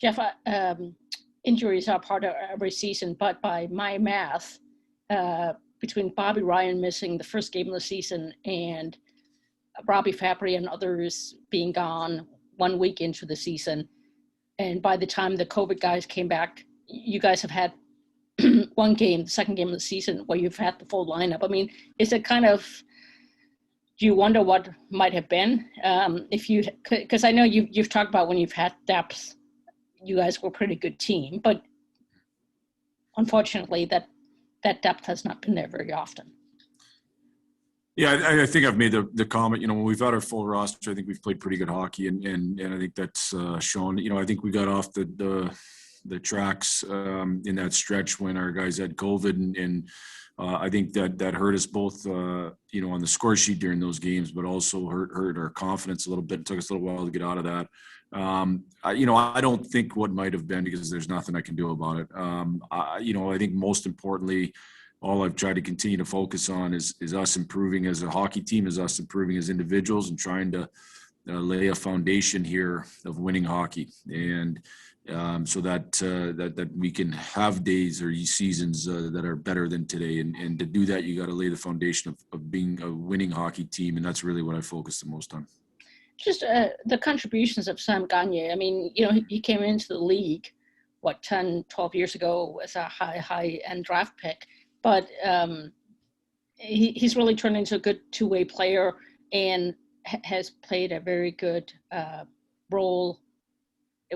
Jeff, injuries are part of every season, but by my math, between Bobby Ryan missing the first game of the season and Robbie Fabry and others being gone 1 week into the season, and by the time the COVID guys came back, you guys have had one game, the second game of the season, where you've had the full lineup. I mean, is it kind of, do you wonder what might have been if you, because I know you've talked about when you've had depth, you guys were a pretty good team, but unfortunately that depth has not been there very often. Yeah, I think I've made the comment, when we've had our full roster, I think we've played pretty good hockey, and I think that's shown. I think we got off the tracks in that stretch when our guys had COVID, and I think that hurt us both, on the score sheet during those games, but also hurt our confidence a little bit. It took us a little while to get out of that. I don't think what might have been, because there's nothing I can do about it. I think most importantly, all I've tried to continue to focus on is us improving as a hockey team, is us improving as individuals, and trying to lay a foundation here of winning hockey, and so that we can have days or seasons that are better than today. And to do that, you got to lay the foundation of being a winning hockey team, and that's really what I focus the most on. Just the contributions of Sam Gagner. I mean, he came into the league, 10, 12 years ago as a high-end draft pick. But he's really turned into a good two-way player and has played a very good role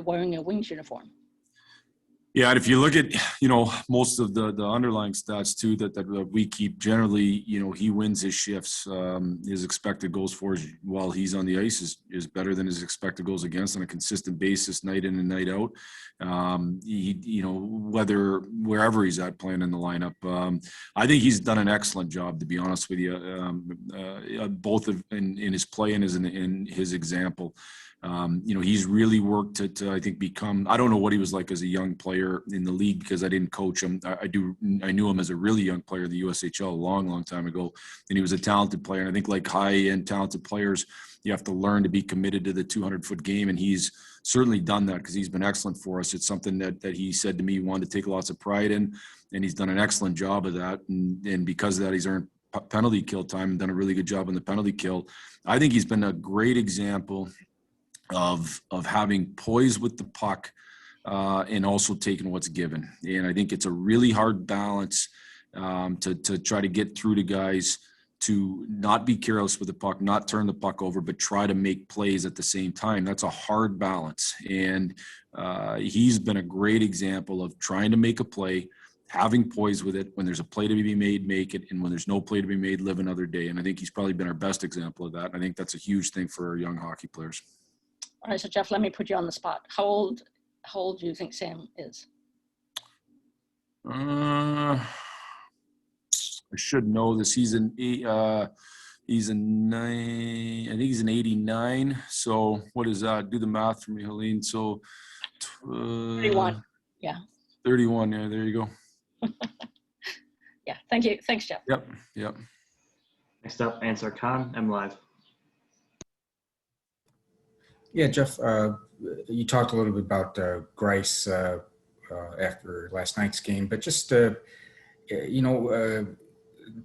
wearing a Wings uniform. Yeah, and if you look at, most of the underlying stats too that we keep, generally, he wins his shifts. His expected goals for while he's on the ice is better than his expected goals against on a consistent basis, night in and night out. Wherever he's at playing in the lineup, I think he's done an excellent job, to be honest with you, both in his play and in his example. He's really worked to I think become, I don't know what he was like as a young player in the league because I didn't coach him. I knew him as a really young player in the USHL a long time ago, and he was a talented player. And I think like high-end talented players, you have to learn to be committed to the 200-foot game, and he's certainly done that because he's been excellent for us. It's something that he said to me he wanted to take lots of pride in, and he's done an excellent job of that. And because of that, he's earned penalty kill time and done a really good job on the penalty kill. I think he's been a great example of having poise with the puck and also taking what's given. And I think it's a really hard balance to try to get through to guys to not be careless with the puck, not turn the puck over, but try to make plays at the same time. That's a hard balance. And he's been a great example of trying to make a play, having poise with it. When there's a play to be made, make it. And when there's no play to be made, live another day. And I think he's probably been our best example of that. I think that's a huge thing for our young hockey players. All right, so Jeff, let me put you on the spot. How old do you think Sam is? I should know this. He's an 89. So what is that? Do the math for me, Helene. So 31. Yeah. 31. Yeah, there you go. Yeah. Thank you. Thanks, Jeff. Yep. Next up, Ansar Khan, M Live. Yeah, Jeff, you talked a little bit about Grice after last night's game, but just,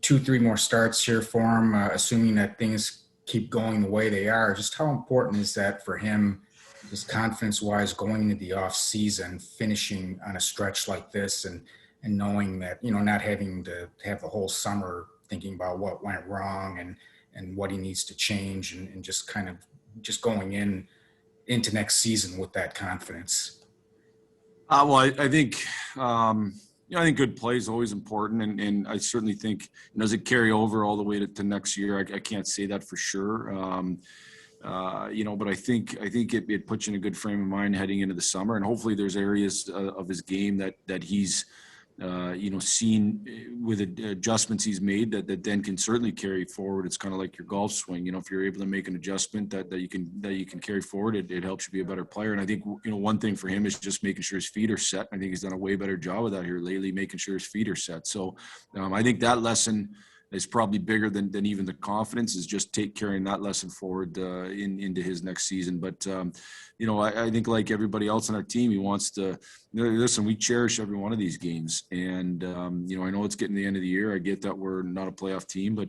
2-3 more starts here for him, assuming that things keep going the way they are. Just how important is that for him, just confidence-wise, going into the off-season, finishing on a stretch like this and knowing that, not having to have the whole summer thinking about what went wrong and what he needs to change and just kind of just going into next season with that confidence? Well, I think, I think good play is always important. And I certainly think, does it carry over all the way to next year? I can't say that for sure. But I think it puts you in a good frame of mind heading into the summer. And hopefully there's areas of his game that he's, seen with adjustments he's made that then can certainly carry forward. It's kind of like your golf swing. If you're able to make an adjustment that you can carry forward, it helps you be a better player. And I think, one thing for him is just making sure his feet are set. I think he's done a way better job of that here lately, making sure his feet are set. So I think that lesson is probably bigger than even the confidence, is just carrying that lesson forward into his next season. But I think like everybody else on our team, he wants to listen. We cherish every one of these games, and I know it's getting the end of the year. I get that we're not a playoff team, but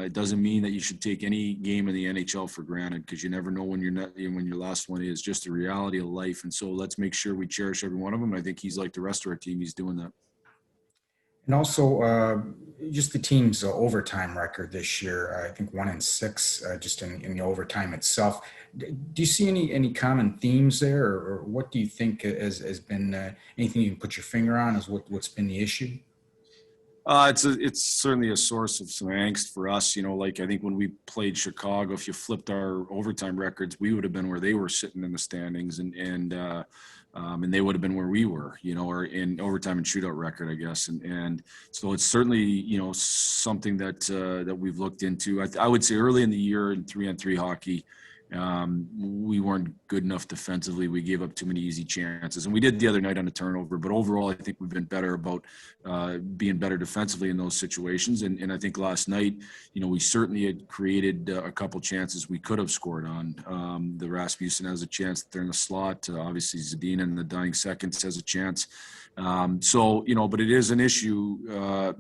it doesn't mean that you should take any game in the NHL for granted, because you never know when your last one is. Just the reality of life. And so let's make sure we cherish every one of them. I think he's like the rest of our team. He's doing that. And also, just the team's overtime record this year, I think 1-6, just in the overtime itself. Do you see any common themes there, or what do you think has been anything you can put your finger on as what's been the issue? It's certainly a source of some angst for us. Like I think when we played Chicago, if you flipped our overtime records, we would have been where they were sitting in the standings, and they would have been where we were, or in overtime and shootout record, I guess. And so it's certainly, something that we've looked into. I would say early in the year in 3-on-3 hockey, we weren't good enough defensively. We gave up too many easy chances, and we did the other night on a turnover. But overall, I think we've been better about being better defensively in those situations. And I think last night, we certainly had created a couple chances we could have scored on. The Rasmussen has a chance there in the slot. Obviously, Zadina in the dying seconds has a chance. But it is an issue.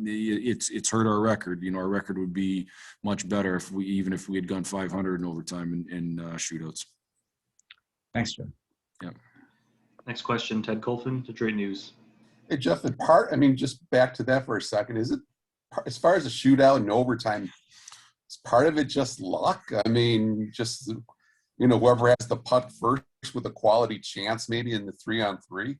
It's hurt our record. Our record would be much better if we had gone 500 in overtime in shootouts. Thanks, Joe. Yeah. Next question, Ted Colfin, Detroit News. Hey, Jeff, just back to that for a second. Is it, as far as the shootout and overtime, is part of it just luck? Just, whoever has the puck first with a quality chance, maybe in the 3-on-3?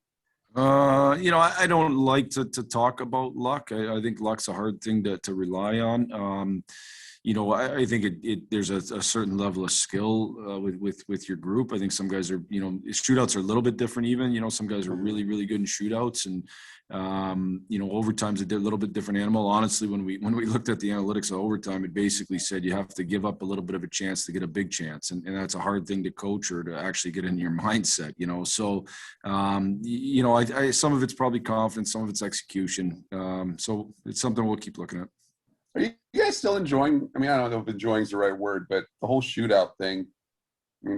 I don't like to talk about luck. I think luck's a hard thing to rely on. I think there's a certain level of skill with your group. I think some guys are, shootouts are a little bit different even. Some guys are really, really good in shootouts, and overtime's a little bit different animal. Honestly, when we looked at the analytics of overtime, it basically said you have to give up a little bit of a chance to get a big chance, and that's a hard thing to coach or to actually get in your mindset. So I some of it's probably confidence, some of it's execution. So it's something we'll keep looking at. Are you guys still enjoying? I don't know if enjoying is the right word, but the whole shootout thing. We're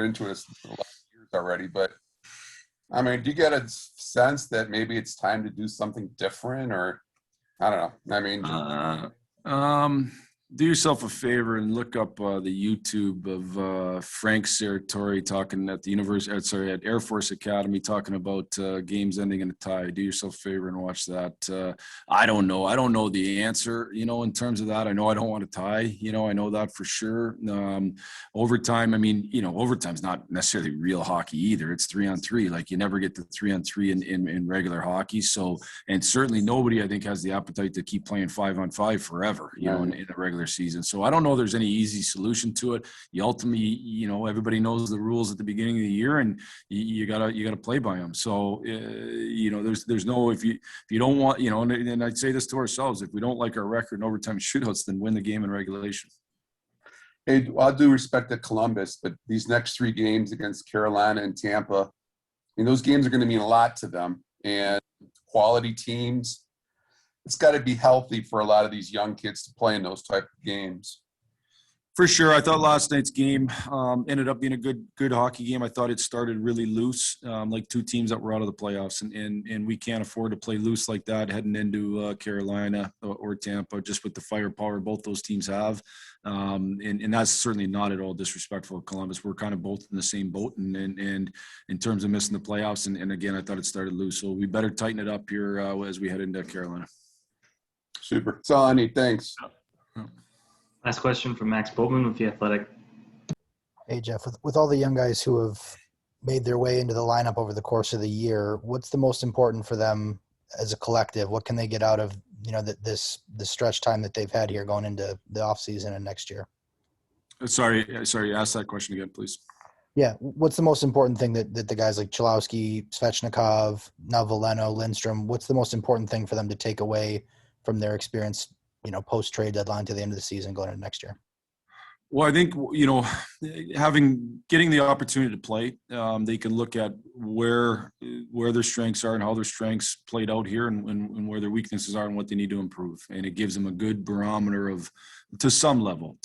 into it for the last years already, but do you get a sense that maybe it's time to do something different, or I don't know? Do yourself a favor and look up the YouTube of Frank Serratori talking at at Air Force Academy, talking about games ending in a tie. Do yourself a favor and watch that. I don't know the answer, in terms of that. I know I don't want to tie, I know that for sure. Overtime, overtime's not necessarily real hockey either. It's 3-on-3. Like, you never get to 3-on-3 in regular hockey. So, and certainly nobody, I think, has the appetite to keep playing 5-on-5 forever, in the regular season. So I don't know there's any easy solution to it. You ultimately, everybody knows the rules at the beginning of the year, and you gotta play by them. So there's no, if you don't want, and I'd say this to ourselves, if we don't like our record in overtime shootouts, then win the game in regulation. Hey, all due respect to Columbus, but these next 3 games against Carolina and Tampa, those games are going to mean a lot to them, and quality teams. It's got to be healthy for a lot of these young kids to play in those type of games. For sure. I thought last night's game ended up being a good hockey game. I thought it started really loose, like 2 teams that were out of the playoffs, and we can't afford to play loose like that heading into Carolina or Tampa, just with the firepower both those teams have. And that's certainly not at all disrespectful of Columbus. We're kind of both in the same boat, and in terms of missing the playoffs. And again, I thought it started loose, so we better tighten it up here as we head into Carolina. Super. That's all I need. Thanks. Last question from Max Boatman with The Athletic. Hey, Jeff, with all the young guys who have made their way into the lineup over the course of the year, what's the most important for them as a collective? What can they get out of, this stretch time that they've had here going into the off season and next year? Sorry, ask that question again, please. Yeah. What's the most important thing that the guys like Chalowski, Svechnikov, now Veleno, Lindstrom, what's the most important thing for them to take away from their experience, post-trade deadline to the end of the season going into next year? Well, I think, getting the opportunity to play, they can look at where their strengths are and how their strengths played out here, and where their weaknesses are and what they need to improve. And it gives them a good barometer of, to some level,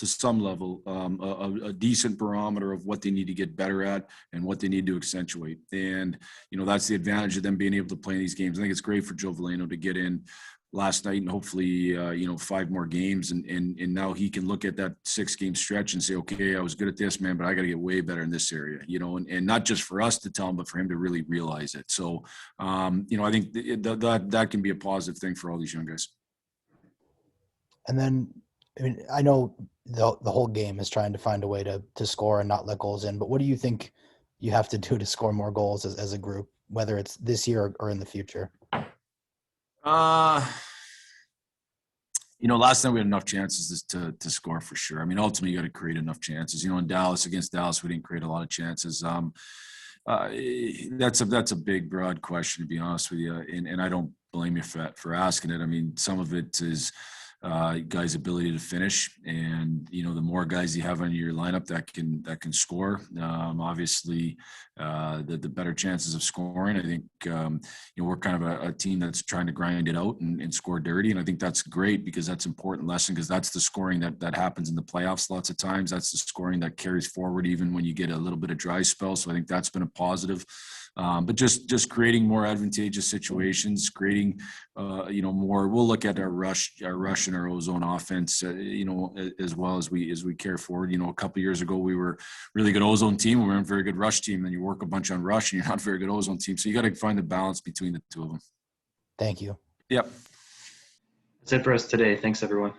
a decent barometer of what they need to get better at and what they need to accentuate. And, that's the advantage of them being able to play in these games. I think it's great for Joe Veleno to get in last night and hopefully 5 more games, and now he can look at that 6-game stretch and say, okay, I was good at this, man, but I got to get way better in this area, and not just for us to tell him, but for him to really realize it. So I think that can be a positive thing for all these young guys. And then, I know the whole game is trying to find a way to score and not let goals in, but what do you think you have to do to score more goals as a group, whether it's this year or in the future? Last night we had enough chances to score for sure. I mean, ultimately you got to create enough chances. In against Dallas, we didn't create a lot of chances. That's a big, broad question, to be honest with you. And I don't blame you for asking it. I mean, some of it is guys' ability to finish, and the more guys you have on your lineup that can score, obviously the better chances of scoring. I think we're kind of a team that's trying to grind it out and score dirty, and I think that's great, because that's an important lesson, because that's the scoring that happens in the playoffs lots of times. That's the scoring that carries forward even when you get a little bit of dry spell. So I think that's been a positive. But just creating more advantageous situations, creating more. We'll look at our rush and our ozone offense, as well as we carry forward. A couple of years ago we were really good ozone team. We weren't a very good rush team. Then you work a bunch on rush, and you're not a very good ozone team. So you got to find the balance between the two of them. Thank you. Yep. That's it for us today. Thanks, everyone.